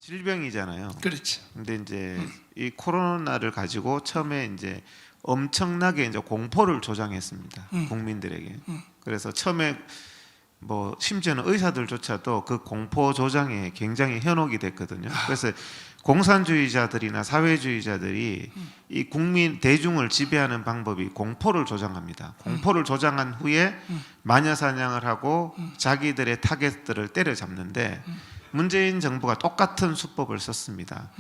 질병이잖아요. 그렇죠. 근데 이제 이 코로나를 가지고 처음에 이제 엄청나게 이제 공포를 조장했습니다. 국민들에게. 그래서 처음에 뭐 심지어는 의사들조차도 그 공포 조장에 굉장히 현혹이 됐거든요. 그래서 공산주의자들이나 사회주의자들이 이 국민 대중을 지배하는 방법이 공포를 조장합니다. 공포를 조장한 후에 마녀 사냥을 하고 자기들의 타겟들을 때려잡는데 문재인 정부가 똑같은 수법을 썼습니다.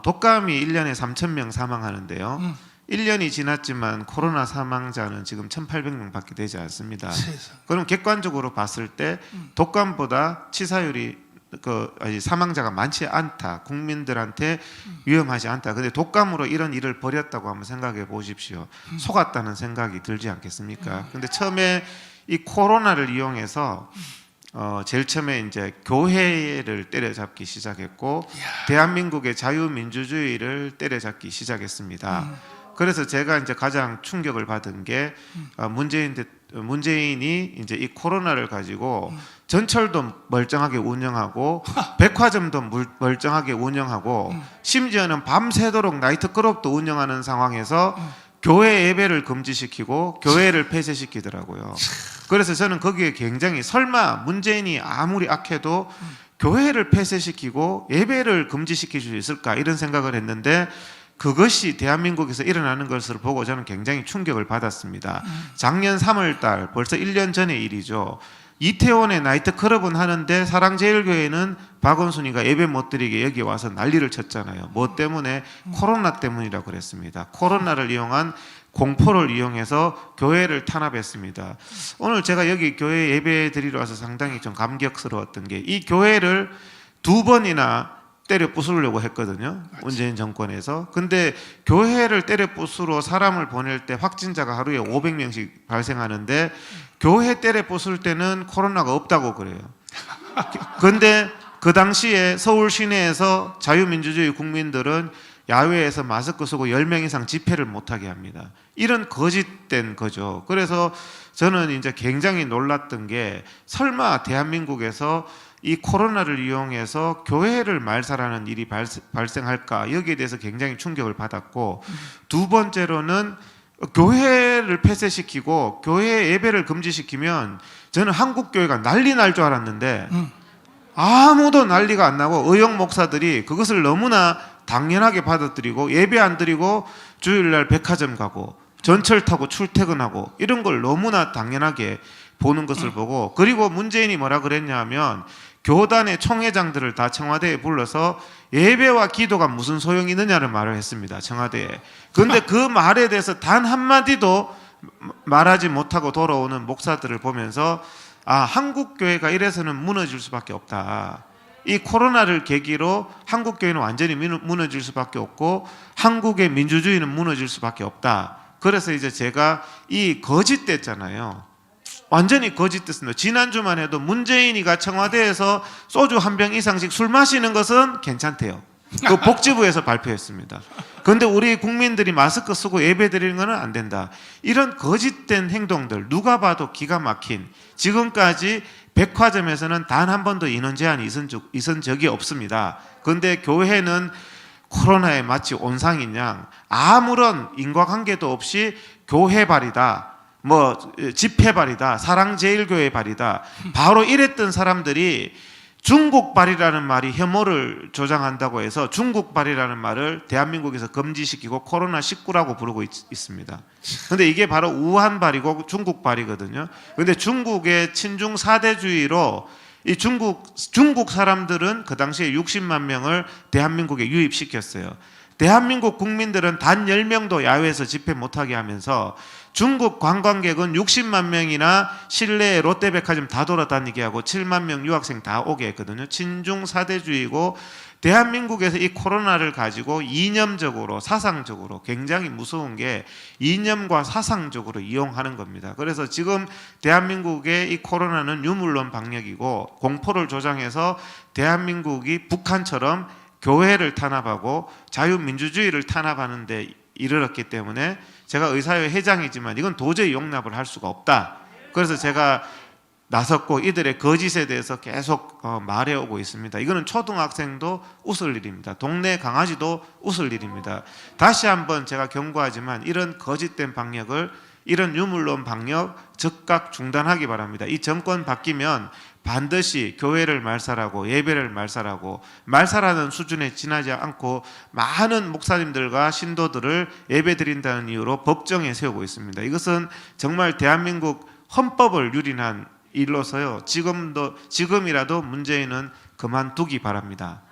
독감이 1년에 3,000명 사망하는데요. 1년이 지났지만 코로나 사망자는 지금 1,800명밖에 되지 않습니다. 세상. 그럼 객관적으로 봤을 때 독감보다 치사율이 사망자가 많지 않다. 국민들한테 위험하지 않다. 근데 독감으로 이런 일을 벌였다고 한번 생각해 보십시오. 속았다는 생각이 들지 않겠습니까? 근데 처음에 이 코로나를 이용해서 제일 처음에 이제 교회를 때려잡기 시작했고 대한민국의 자유민주주의를 때려잡기 시작했습니다. 그래서 제가 이제 가장 충격을 받은 게 문재인이 이제 이 코로나를 가지고 전철도 멀쩡하게 운영하고 백화점도 멀쩡하게 운영하고 심지어는 밤새도록 나이트클럽도 운영하는 상황에서 교회 예배를 금지시키고 교회를 폐쇄시키더라고요. 그래서 저는 거기에 굉장히 설마 문재인이 아무리 악해도 교회를 폐쇄시키고 예배를 금지시킬 수 있을까 이런 생각을 했는데 그것이 대한민국에서 일어나는 것을 보고 저는 굉장히 충격을 받았습니다. 작년 3월 달 벌써 1년 전의 일이죠. 이태원의 나이트클럽은 하는데 사랑제일교회는 박원순이가 예배 못 드리게 여기 와서 난리를 쳤잖아요. 뭐 때문에? 코로나 때문이라고 그랬습니다. 코로나를 이용한 공포를 이용해서 교회를 탄압했습니다. 오늘 제가 여기 교회 예배 드리러 와서 상당히 좀 감격스러웠던 게 이 교회를 2번이나 때려 부수려고 했거든요. 문재인 정권에서. 근데 교회를 때려 부수러 사람을 보낼 때 확진자가 하루에 500명씩 발생하는데 교회 때려 부술 때는 코로나가 없다고 그래요. 근데 그 당시에 서울 시내에서 자유민주주의 국민들은 야외에서 마스크 쓰고 10명 이상 집회를 못하게 합니다. 이런 거짓된 거죠. 그래서 저는 이제 굉장히 놀랐던 게 설마 대한민국에서 이 코로나를 이용해서 교회를 말살하는 일이 발생할까 여기에 대해서 굉장히 충격을 받았고 두 번째로는 교회를 폐쇄시키고 교회 예배를 금지시키면 저는 한국교회가 난리 날 줄 알았는데 아무도 난리가 안 나고 의용 목사들이 그것을 너무나 당연하게 받아들이고 예배 안 드리고 주일날 백화점 가고 전철 타고 출퇴근하고 이런 걸 너무나 당연하게 보는 것을 보고 그리고 문재인이 뭐라 그랬냐 하면 교단의 총회장들을 다 청와대에 불러서 예배와 기도가 무슨 소용이 있느냐를 말을 했습니다. 청와대에. 그런데 그 말에 대해서 단 한마디도 말하지 못하고 돌아오는 목사들을 보면서 한국교회가 이래서는 무너질 수밖에 없다. 이 코로나를 계기로 한국교회는 완전히 무너질 수밖에 없고 한국의 민주주의는 무너질 수밖에 없다. 그래서 이제 제가 이 거짓됐잖아요. 완전히 거짓됐습니다. 지난주만 해도 문재인이가 청와대에서 소주 한 병 이상씩 술 마시는 것은 괜찮대요. 그 복지부에서 발표했습니다. 그런데 우리 국민들이 마스크 쓰고 예배 드리는 것은 안 된다. 이런 거짓된 행동들 누가 봐도 기가 막힌 지금까지 백화점에서는 단 한 번도 인원 제한이 있은 적이 없습니다. 그런데 교회는 코로나에 마치 온상인 양 아무런 인과관계도 없이 교회발이다. 집회발이다. 사랑제일교회 발이다. 바로 이랬던 사람들이 중국발이라는 말이 혐오를 조장한다고 해서 중국발이라는 말을 대한민국에서 금지시키고 코로나19라고 부르고 있습니다. 그런데 이게 바로 우한발이고 중국발이거든요. 그런데 중국의 친중 사대주의로 이 중국 사람들은 그 당시에 60만 명을 대한민국에 유입시켰어요. 대한민국 국민들은 단 10명도 야외에서 집회 못하게 하면서 중국 관광객은 60만 명이나 실내에 롯데백화점 다 돌아다니게 하고 7만 명 유학생 다 오게 했거든요. 친중 사대주의고 대한민국에서 이 코로나를 가지고 이념적으로 사상적으로 굉장히 무서운 게 이념과 사상적으로 이용하는 겁니다. 그래서 지금 대한민국의 이 코로나는 유물론 방역이고 공포를 조장해서 대한민국이 북한처럼 교회를 탄압하고 자유민주주의를 탄압하는 데 이르렀기 때문에 제가 의사회 회장이지만 이건 도저히 용납을 할 수가 없다. 그래서 제가 나섰고 이들의 거짓에 대해서 계속 말해오고 있습니다. 이거는 초등학생도 웃을 일입니다. 동네 강아지도 웃을 일입니다. 다시 한번 제가 경고하지만 이런 거짓된 방역을, 이런 유물론 방역 즉각 중단하기 바랍니다. 이 정권 바뀌면 반드시 교회를 말살하고 예배를 말살하고, 말살하는 수준에 지나지 않고 많은 목사님들과 신도들을 예배드린다는 이유로 법정에 세우고 있습니다. 이것은 정말 대한민국 헌법을 유린한 일로서요, 지금이라도 문재인은 그만두기 바랍니다.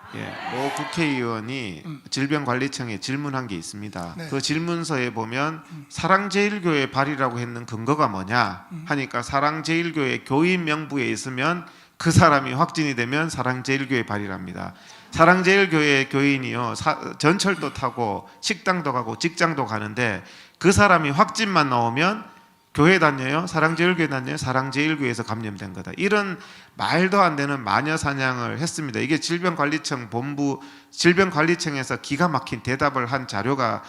모 국회의원이 질병관리청에 질문한 게 있습니다. 네. 그 질문서에 보면 사랑제일교회 발의라고 했는 근거가 뭐냐 하니까, 사랑제일교회 교인 명부에 있으면 그 사람이 확진이 되면 사랑제일교회 발의랍니다. 사랑제일교회 교인이요, 전철도 타고 식당도 가고 직장도 가는데 그 사람이 확진만 나오면 교회 다녀요? 사랑제일교회 다녀요? 사랑제일교회에서 감염된 거다. 이런 말도 안 되는 마녀 사냥을 했습니다. 이게 질병관리청에서 기가 막힌 대답을 한 자료가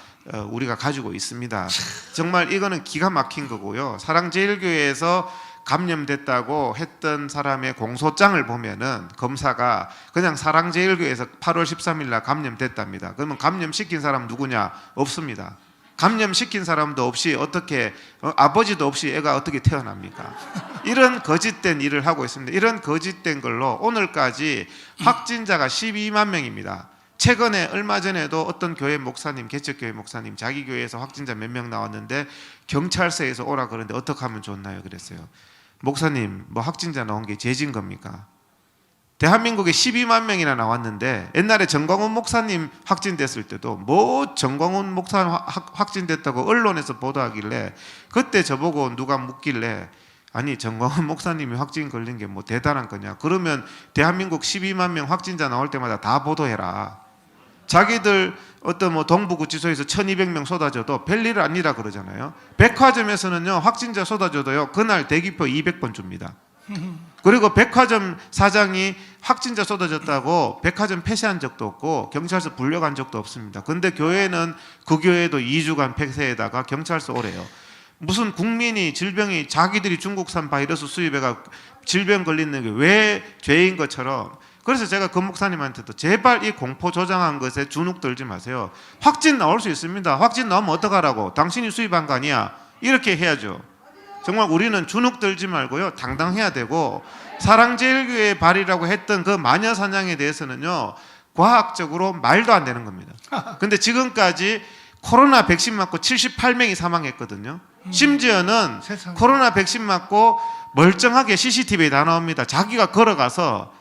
우리가 가지고 있습니다. 정말 이거는 기가 막힌 거고요. 사랑제일교회에서 감염됐다고 했던 사람의 공소장을 보면은 검사가 그냥 사랑제일교회에서 8월 13일 날 감염됐답니다. 그러면 감염시킨 사람 누구냐? 없습니다. 감염시킨 사람도 없이 어떻게 아버지도 없이 애가 어떻게 태어납니까? 이런 거짓된 일을 하고 있습니다. 이런 거짓된 걸로 오늘까지 확진자가 12만 명입니다. 최근에 얼마 전에도 어떤 교회 목사님, 개척교회 목사님, 자기 교회에서 확진자 몇 명 나왔는데 경찰서에서 오라 그러는데 어떻게 하면 좋나요? 그랬어요. 목사님, 뭐 확진자 나온 게 죄진 겁니까? 대한민국에 12만 명이나 나왔는데, 옛날에 정광훈 목사님 확진됐을 때도 뭐 정광훈 목사 확진됐다고 언론에서 보도하길래, 그때 저보고 누가 묻길래, 아니 정광훈 목사님이 확진 걸린 게 뭐 대단한 거냐, 그러면 대한민국 12만 명 확진자 나올 때마다 다 보도해라. 자기들 어떤 뭐 동부구치소에서 1200명 쏟아져도 별일 아니라 그러잖아요. 백화점에서는요, 확진자 쏟아져도요, 그날 대기표 200번 줍니다. 그리고 백화점 사장이 확진자 쏟아졌다고 백화점 폐쇄한 적도 없고 경찰서 불려간 적도 없습니다. 근데 교회는 그 교회도 2주간 폐쇄에다가 경찰서 오래요. 무슨 국민이 질병이, 자기들이 중국산 바이러스 수입해가 질병 걸리는 게 왜 죄인 것처럼. 그래서 제가 그 목사님한테도 제발 이 공포 조장한 것에 주눅 들지 마세요. 확진 나올 수 있습니다. 확진 나오면 어떡하라고? 당신이 수입한 거 아니야? 이렇게 해야죠. 정말 우리는 주눅 들지 말고요, 당당해야 되고, 사랑제일교회 발의라고 했던 그 마녀 사냥에 대해서는요, 과학적으로 말도 안 되는 겁니다. 근데 지금까지 코로나 백신 맞고 78명이 사망했거든요. 심지어는 코로나 백신 맞고 멀쩡하게 CCTV에 다 나옵니다. 자기가 걸어가서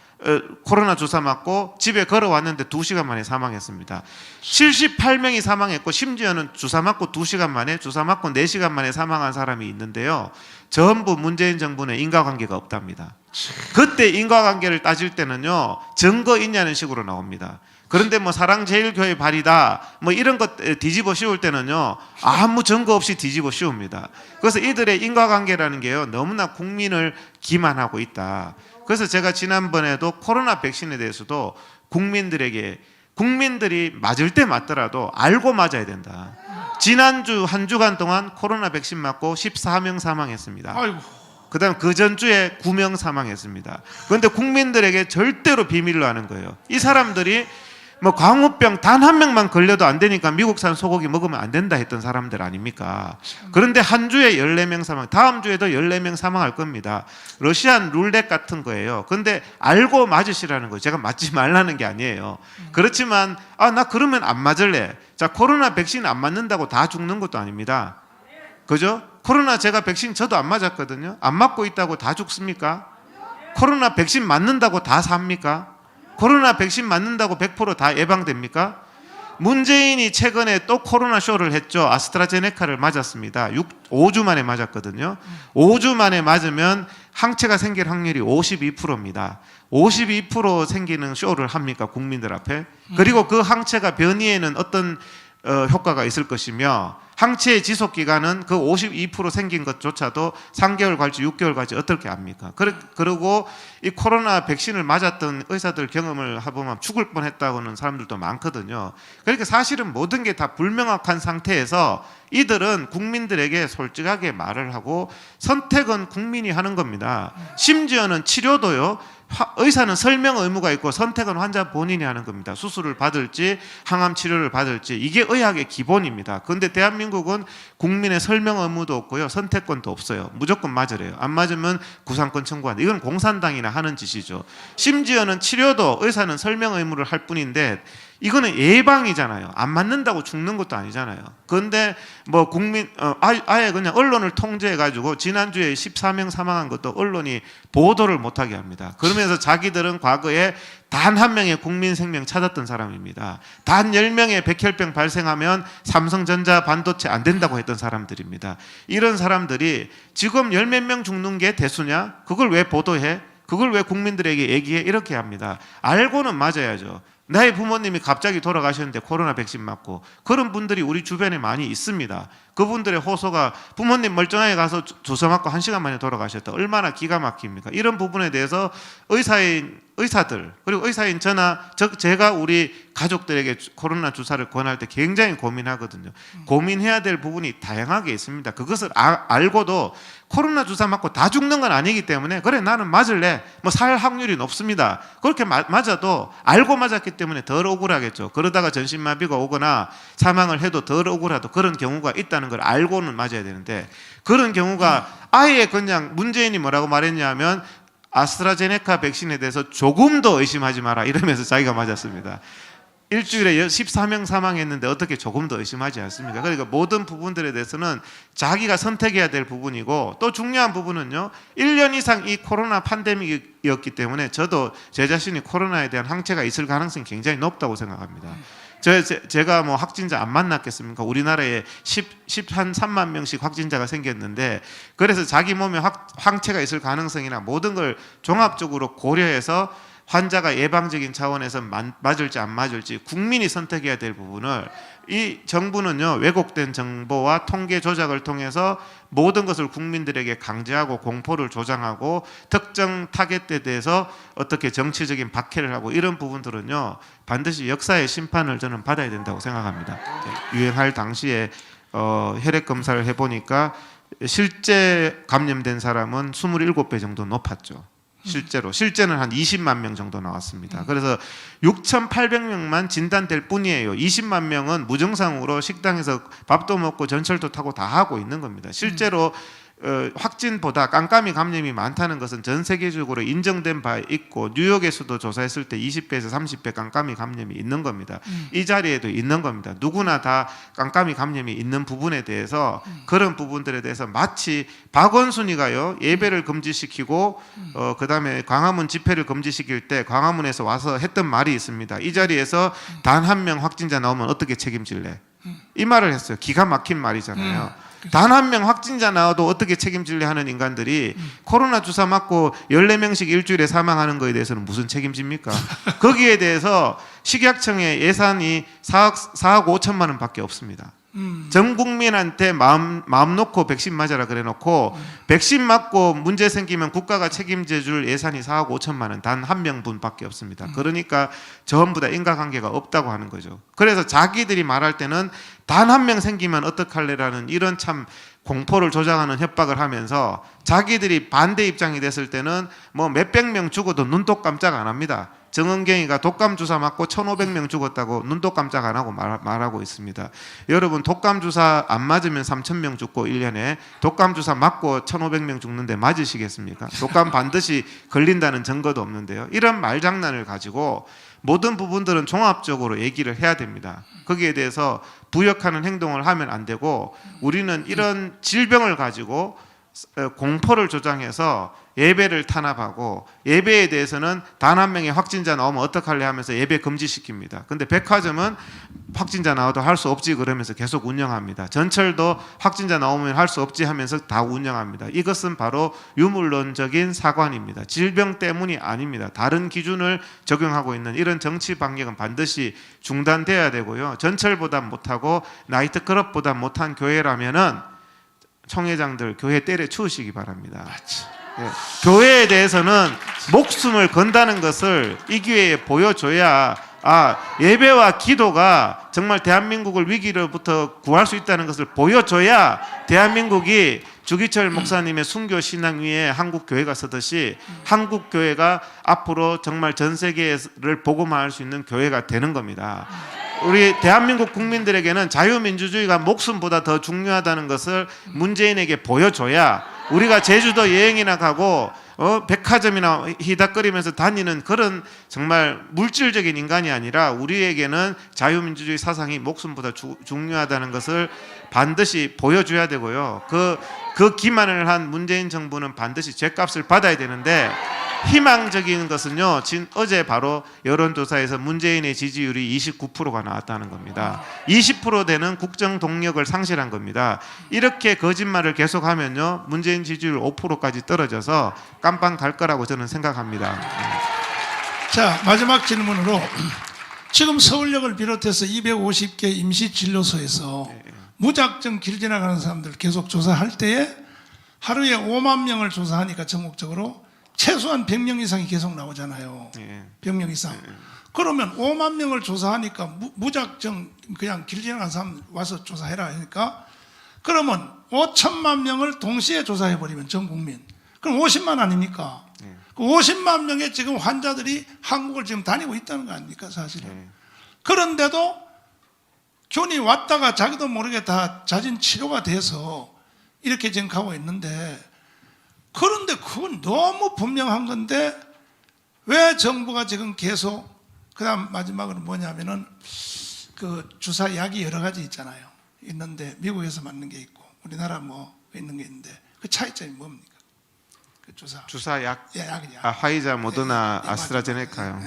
코로나 주사 맞고 집에 걸어왔는데 2시간 만에 사망했습니다. 78명이 사망했고, 심지어는 주사 맞고 2시간 만에, 주사 맞고 4시간 만에 사망한 사람이 있는데요, 전부 문재인 정부는 인과관계가 없답니다. 그때 인과관계를 따질 때는요, 증거 있냐는 식으로 나옵니다. 그런데 뭐 사랑제일교회 발이다 뭐 이런 것 뒤집어 씌울 때는요, 아무 증거 없이 뒤집어 씌웁니다. 그래서 이들의 인과관계라는 게요, 너무나 국민을 기만하고 있다. 그래서 제가 지난번에도 코로나 백신에 대해서도 국민들이 맞을 때 맞더라도 알고 맞아야 된다. 지난주 한 주간 동안 코로나 백신 맞고 14명 사망했습니다. 그다음 그 전주에 9명 사망했습니다. 그런데 국민들에게 절대로 비밀로 하는 거예요. 이 사람들이 뭐 광우병 단 한 명만 걸려도 안 되니까 미국산 소고기 먹으면 안 된다 했던 사람들 아닙니까? 그런데 한 주에 14명 사망, 다음 주에도 14명 사망할 겁니다. 러시안 룰렛 같은 거예요. 근데 알고 맞으시라는 거예요. 제가 맞지 말라는 게 아니에요. 그렇지만 나 그러면 안 맞을래. 자, 코로나 백신 안 맞는다고 다 죽는 것도 아닙니다. 그죠? 코로나 제가 백신 저도 안 맞았거든요. 안 맞고 있다고 다 죽습니까? 코로나 백신 맞는다고 다 삽니까? 코로나 백신 맞는다고 100% 다 예방됩니까? 문재인이 최근에 또 코로나 쇼를 했죠. 아스트라제네카를 맞았습니다. 5주 만에 맞았거든요. 5주 만에 맞으면 항체가 생길 확률이 52%입니다. 52% 생기는 쇼를 합니까? 국민들 앞에? 그리고 그 항체가 변이에는 어떤 효과가 있을 것이며, 항체의 지속 기간은 그 52% 생긴 것조차도 3개월 갈지 6개월 갈지 어떻게 압니까? 그리고 이 코로나 백신을 맞았던 의사들 경험을 해보면 죽을 뻔했다고는 사람들도 많거든요. 그러니까 사실은 모든 게 다 불명확한 상태에서 이들은 국민들에게 솔직하게 말을 하고 선택은 국민이 하는 겁니다. 심지어는 치료도요, 의사는 설명 의무가 있고 선택은 환자 본인이 하는 겁니다. 수술을 받을지 항암 치료를 받을지, 이게 의학의 기본입니다. 그런데 대한민국은 국민의 설명 의무도 없고요, 선택권도 없어요. 무조건 맞으래요. 안 맞으면 구상권 청구한다. 이건 공산당이나 하는 짓이죠. 심지어는 치료도 의사는 설명 의무를 할 뿐인데 이거는 예방이잖아요. 안 맞는다고 죽는 것도 아니잖아요. 그런데 뭐 아예 그냥 언론을 통제해 가지고 지난주에 14명 사망한 것도 언론이 보도를 못하게 합니다. 그러면서 자기들은 과거에 단 한 명의 국민 생명 찾았던 사람입니다. 단 10명의 백혈병 발생하면 삼성전자 반도체 안 된다고 했던 사람들입니다. 이런 사람들이 지금 10몇 명 죽는 게 대수냐? 그걸 왜 보도해? 그걸 왜 국민들에게 얘기해? 이렇게 합니다. 알고는 맞아야죠. 나의 부모님이 갑자기 돌아가셨는데 코로나 백신 맞고, 그런 분들이 우리 주변에 많이 있습니다. 그분들의 호소가 부모님 멀쩡하게 가서 주사 맞고 1시간 만에 돌아가셨다. 얼마나 기가 막힙니까? 이런 부분에 대해서 의사들, 그리고 의사인 제가 우리 가족들에게 코로나 주사를 권할 때 굉장히 고민하거든요. 고민해야 될 부분이 다양하게 있습니다. 그것을 알고도 코로나 주사 맞고 다 죽는 건 아니기 때문에 그래 나는 맞을래, 뭐 살 확률이 높습니다. 그렇게 맞아도 알고 맞았기 때문에 덜 억울하겠죠. 그러다가 전신마비가 오거나 사망을 해도 덜 억울하도 그런 경우가 있다는 걸 알고는 맞아야 되는데, 그런 경우가 아예 그냥 문재인이 뭐라고 말했냐면 아스트라제네카 백신에 대해서 조금 더 의심하지 마라 이러면서 자기가 맞았습니다. 일주일에 14명 사망했는데 어떻게 조금 더 의심하지 않습니까? 그러니까 모든 부분들에 대해서는 자기가 선택해야 될 부분이고, 또 중요한 부분은요, 1년 이상 이 코로나 팬데믹이었기 때문에 저도 제 자신이 코로나에 대한 항체가 있을 가능성이 굉장히 높다고 생각합니다. 제가 뭐 확진자 안 만났겠습니까? 우리나라에 3만 명씩 확진자가 생겼는데, 그래서 자기 몸에 항체가 있을 가능성이나 모든 걸 종합적으로 고려해서 환자가 예방적인 차원에서 맞을지 안 맞을지 국민이 선택해야 될 부분을, 이 정부는요, 왜곡된 정보와 통계 조작을 통해서 모든 것을 국민들에게 강제하고 공포를 조장하고 특정 타겟에 대해서 어떻게 정치적인 박해를 하고, 이런 부분들은요 반드시 역사의 심판을 저는 받아야 된다고 생각합니다. 유행할 당시에 혈액 검사를 해보니까 실제 감염된 사람은 27배 정도 높았죠. 실제는 한 20만 명 정도 나왔습니다. 그래서 6,800명만 진단될 뿐이에요. 20만 명은 무증상으로 식당에서 밥도 먹고 전철도 타고 다 하고 있는 겁니다. 실제로 확진보다 깜깜이 감염이 많다는 것은 전 세계적으로 인정된 바 있고, 뉴욕에서도 조사했을 때 20배에서 30배 깜깜이 감염이 있는 겁니다. 이 자리에도 있는 겁니다. 누구나 다 깜깜이 감염이 있는 부분에 대해서, 그런 부분들에 대해서 마치 박원순이가요 예배를 금지시키고 그 다음에 광화문 집회를 금지시킬 때 광화문에서 와서 했던 말이 있습니다. 이 자리에서 단 한 명 확진자 나오면 어떻게 책임질래? 이 말을 했어요. 기가 막힌 말이잖아요. 단 한 명 확진자 나와도 어떻게 책임질래 하는 인간들이 코로나 주사 맞고 14명씩 일주일에 사망하는 거에 대해서는 무슨 책임집니까? 거기에 대해서 식약청의 예산이 4억 5천만 원밖에 없습니다. 전 국민한테 마음 놓고 백신 맞아라 그래 놓고, 백신 맞고 문제 생기면 국가가 책임져 줄 예산이 4억 5천만 원, 단 한 명분밖에 없습니다. 그러니까 전부 다 인과관계가 없다고 하는 거죠. 그래서 자기들이 말할 때는 단 한 명 생기면 어떡할래라는 이런 참 공포를 조장하는 협박을 하면서, 자기들이 반대 입장이 됐을 때는 뭐 몇백 명 죽어도 눈도 깜짝 안 합니다. 정은경이가 독감 주사 맞고 1,500명 죽었다고 눈도 깜짝 안 하고 말하고 있습니다. 여러분, 독감 주사 안 맞으면 3,000명 죽고 1년에, 독감 주사 맞고 1,500명 죽는데 맞으시겠습니까? 독감 반드시 걸린다는 증거도 없는데요. 이런 말장난을 가지고 모든 부분들은 종합적으로 얘기를 해야 됩니다. 거기에 대해서 부역하는 행동을 하면 안 되고, 우리는 이런 질병을 가지고 공포를 조장해서 예배를 탄압하고 예배에 대해서는 단 한 명의 확진자 나오면 어떡할래 하면서 예배 금지시킵니다. 근데 백화점은 확진자 나와도 할 수 없지 그러면서 계속 운영합니다. 전철도 확진자 나오면 할 수 없지 하면서 다 운영합니다. 이것은 바로 유물론적인 사관입니다. 질병 때문이 아닙니다. 다른 기준을 적용하고 있는 이런 정치 방역은 반드시 중단돼야 되고요. 전철보다 못하고 나이트클럽보다 못한 교회라면은 총회장들 교회 때려치우시기 바랍니다. 예, 교회에 대해서는 목숨을 건다는 것을 이 기회에 보여줘야 예배와 기도가 정말 대한민국을 위기로부터 구할 수 있다는 것을 보여줘야 대한민국이 주기철 목사님의 순교 신앙 위에 한국 교회가 서듯이 한국 교회가 앞으로 정말 전 세계를 복음화할 수 있는 교회가 되는 겁니다. 우리 대한민국 국민들에게는 자유민주주의가 목숨보다 더 중요하다는 것을 문재인에게 보여줘야 우리가 제주도 여행이나 가고 백화점이나 히닥거리면서 다니는 그런 정말 물질적인 인간이 아니라 우리에게는 자유민주주의 사상이 목숨보다 중요하다는 것을 반드시 보여줘야 되고요. 그 기만을 한 문재인 정부는 반드시 죗값을 받아야 되는데 희망적인 것은요. 어제 바로 여론조사에서 문재인의 지지율이 29%가 나왔다는 겁니다. 20% 되는 국정 동력을 상실한 겁니다. 이렇게 거짓말을 계속하면요. 문재인 지지율 5%까지 떨어져서 깜빵 갈 거라고 저는 생각합니다. 자, 마지막 질문으로 지금 서울역을 비롯해서 250개 임시진료소에서 무작정 길 지나가는 사람들 계속 조사할 때에 하루에 5만 명을 조사하니까 전국적으로 최소한 100명 이상이 계속 나오잖아요. 100명 이상. 그러면 5만 명을 조사하니까 무작정 그냥 길 지나가는 사람 와서 조사해라 하니까 그러면 5천만 명을 동시에 조사해버리면 전 국민. 그럼 50만 아닙니까? 그 50만 명의 지금 환자들이 한국을 지금 다니고 있다는 거 아닙니까 사실은. 그런데도 균이 왔다가 자기도 모르게 다 자진 치료가 돼서 이렇게 지금 가고 있는데 그런데 그건 너무 분명한 건데 왜 정부가 지금 계속 그다음 마지막으로 뭐냐면은 그 주사 약이 여러 가지 있잖아요. 있는데 미국에서 맞는 게 있고 우리나라 뭐 있는 게 있는데 그 차이점이 뭡니까? 그 주사 약. 예, 약이야. 화이자, 모더나, 아스트라제네카요.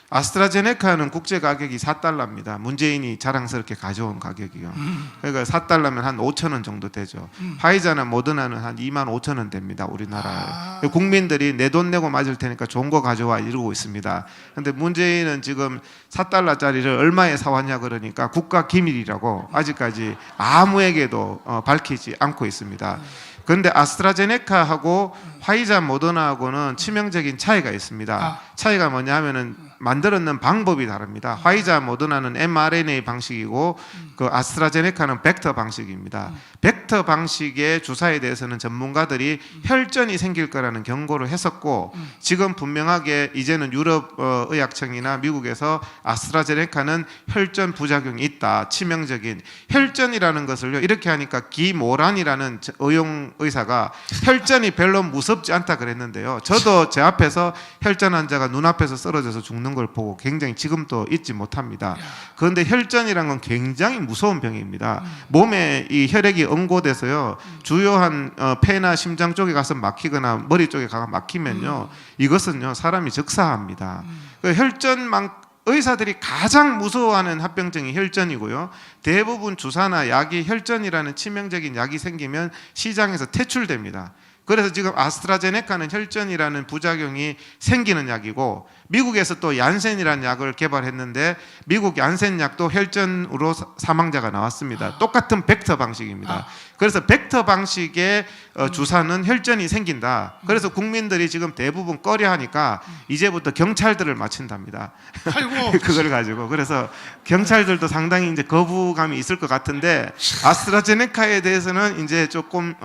아스트라제네카는 국제 가격이 4달러입니다. 문재인이 자랑스럽게 가져온 가격이요. 그러니까 4달러면 한 5천 원 정도 되죠. 화이자나 모더나는 한 2만 5천 원 됩니다. 우리나라에. 국민들이 내 돈 내고 맞을 테니까 좋은 거 가져와 이러고 있습니다. 그런데 문재인은 지금 4달러짜리를 얼마에 사왔냐 그러니까 국가 기밀이라고 아직까지 아무에게도 밝히지 않고 있습니다. 그런데 아스트라제네카하고 화이자 모더나하고는 치명적인 차이가 있습니다. 차이가 뭐냐 하면은 만들어낸 방법이 다릅니다. 화이자 모더나는 mRNA 방식이고 그 아스트라제네카는 벡터 방식입니다. 벡터 방식의 주사에 대해서는 전문가들이 혈전이 생길 거라는 경고를 했었고 지금 분명하게 이제는 유럽 의학청이나 미국에서 아스트라제네카는 혈전 부작용이 있다. 치명적인 혈전이라는 것을요. 이렇게 하니까 기모란이라는 의용 의사가 혈전이 별로 무섭지 않다 그랬는데요. 저도 제 앞에서 혈전 환자가 눈앞에서 쓰러져서 죽는 걸 보고 굉장히 지금도 잊지 못합니다. 그런데 혈전이란 건 굉장히 무서운 병입니다. 몸에 이 혈액이 응고돼서요. 주요한 폐나 심장 쪽에 가서 막히거나 머리 쪽에 가서 막히면요. 이것은요. 사람이 즉사합니다. 의사들이 가장 무서워하는 합병증이 혈전이고요. 대부분 주사나 약이 혈전이라는 치명적인 약이 생기면 시장에서 퇴출됩니다. 그래서 지금 아스트라제네카는 혈전이라는 부작용이 생기는 약이고 미국에서 또 얀센이라는 약을 개발했는데 미국 얀센 약도 혈전으로 사망자가 나왔습니다. 똑같은 벡터 방식입니다. 그래서 벡터 방식의 주사는 혈전이 생긴다. 그래서 국민들이 지금 대부분 꺼려하니까 이제부터 경찰들을 맞춘답니다. 그걸 가지고 그래서 경찰들도 상당히 이제 거부감이 있을 것 같은데 아스트라제네카에 대해서는 이제 조금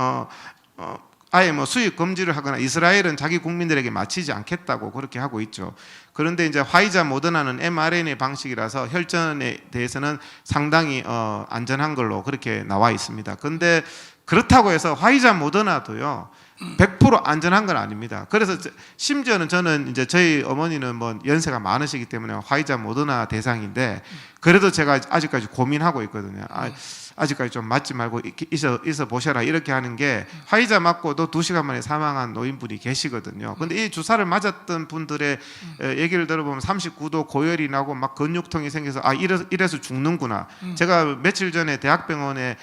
아예 뭐 수입 금지를 하거나 이스라엘은 자기 국민들에게 맞히지 않겠다고 그렇게 하고 있죠. 그런데 이제 화이자 모더나는 mRNA 방식이라서 혈전에 대해서는 상당히 안전한 걸로 그렇게 나와 있습니다. 그런데 그렇다고 해서 화이자 모더나도요 100% 안전한 건 아닙니다. 그래서 심지어는 저는 이제 저희 어머니는 뭐 연세가 많으시기 때문에 화이자 모더나 대상인데 그래도 제가 아직까지 고민하고 있거든요. 아직까지 좀 맞지 말고 있어 보셔라 이렇게 하는 게 화이자 맞고도 2시간 만에 사망한 노인분이 계시거든요. 근데 이 주사를 맞았던 분들의 얘기를 들어보면 39도 고열이 나고 막 근육통이 생겨서 이래서 죽는구나. 제가 며칠 전에 대학병원에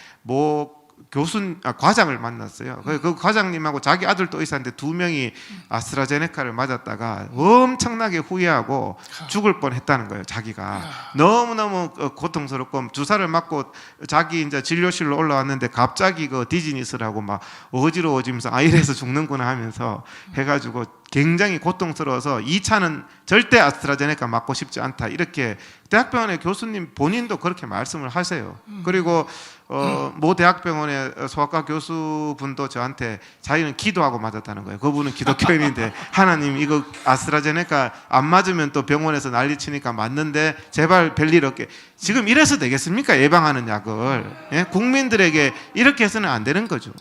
과장을 만났어요. 그 과장님하고 자기 아들도 있었는데 2명이 아스트라제네카를 맞았다가 엄청나게 후회하고 죽을 뻔했다는 거예요. 자기가 너무너무 고통스럽고 주사를 맞고 자기 이제 진료실로 올라왔는데 갑자기 그 디지니스라고 막 어지러워지면서 이래서 죽는구나 하면서 해가지고 굉장히 고통스러워서 2차는 절대 아스트라제네카 맞고 싶지 않다 이렇게 대학병원의 교수님 본인도 그렇게 말씀을 하세요. 그리고 모 대학병원의 소아과 교수분도 저한테 자기는 기도하고 맞았다는 거예요. 그분은 기독교인인데 하나님 이거 아스트라제네카 안 맞으면 또 병원에서 난리치니까 맞는데 제발 별일 없게. 지금 이래서 되겠습니까? 예방하는 약을 국민들에게 이렇게 해서는 안 되는 거죠.